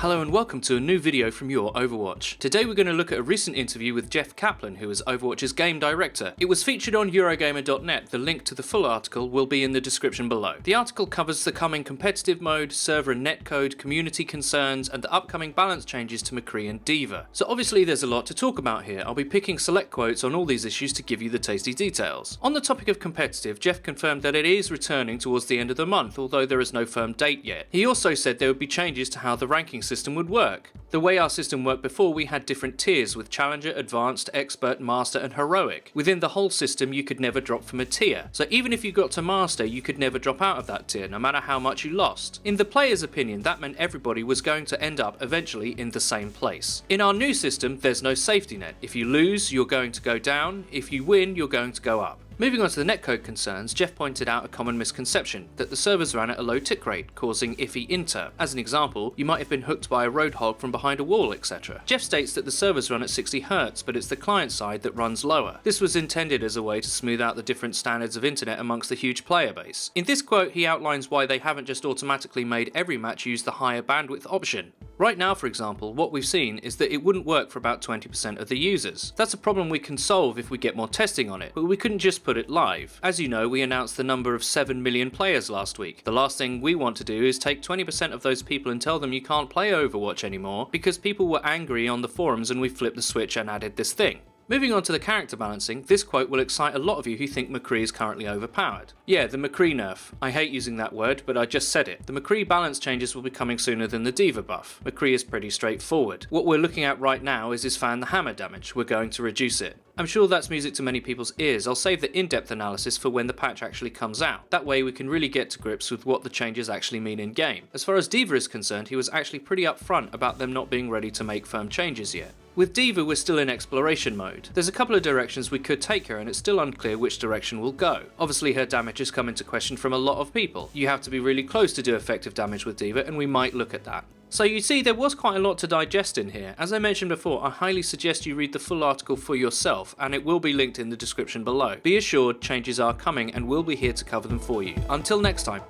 Hello and welcome to a new video from Your Overwatch. Today we're going to look at a recent interview with Jeff Kaplan, who is Overwatch's game director. It was featured on Eurogamer.net. The link to the full article will be in the description below. The article covers the coming competitive mode, server and netcode, community concerns, and the upcoming balance changes to McCree and D.Va. So obviously there's a lot to talk about here. I'll be picking select quotes on all these issues to give you the tasty details. On the topic of competitive, Jeff confirmed that it is returning towards the end of the month, although there is no firm date yet. He also said there would be changes to how the ranking system would work. The way our system worked before, we had different tiers with Challenger, Advanced, Expert, Master and Heroic. Within the whole system you could never drop from a tier, so even if you got to Master you could never drop out of that tier no matter how much you lost. In the player's opinion, that meant everybody was going to end up eventually in the same place. In our new system there's no safety net. If you lose you're going to go down, if you win you're going to go up. Moving on to the netcode concerns, Jeff pointed out a common misconception, that the servers ran at a low tick rate, causing iffy inter. As an example, you might have been hooked by a roadhog from behind a wall, etc. Jeff states that the servers run at 60 Hz, but it's the client side that runs lower. This was intended as a way to smooth out the different standards of internet amongst the huge player base. In this quote, he outlines why they haven't just automatically made every match use the higher bandwidth option. Right now, for example, what we've seen is that it wouldn't work for about 20% of the users. That's a problem we can solve if we get more testing on it, but we couldn't just put it live. As you know, we announced the number of 7 million players last week. The last thing we want to do is take 20% of those people and tell them you can't play Overwatch anymore because people were angry on the forums and we flipped the switch and added this thing. Moving on to the character balancing, this quote will excite a lot of you who think McCree is currently overpowered. Yeah, the McCree Nerf. I hate using that word, but I just said it. The McCree balance changes will be coming sooner than the D.Va buff. McCree is pretty straightforward. What we're looking at right now is his fan the hammer damage. We're going to reduce it. I'm sure that's music to many people's ears. I'll save the in-depth analysis for when the patch actually comes out. That way we can really get to grips with what the changes actually mean in game. As far as D.Va is concerned, he was actually pretty upfront about them not being ready to make firm changes yet. With D.Va we're still in exploration mode. There's a couple of directions we could take her and it's still unclear which direction we'll go. Obviously her damage has come into question from a lot of people. You have to be really close to do effective damage with D.Va and we might look at that. So you see there was quite a lot to digest in here. As I mentioned before, I highly suggest you read the full article for yourself and it will be linked in the description below. Be assured changes are coming and we'll be here to cover them for you. Until next time.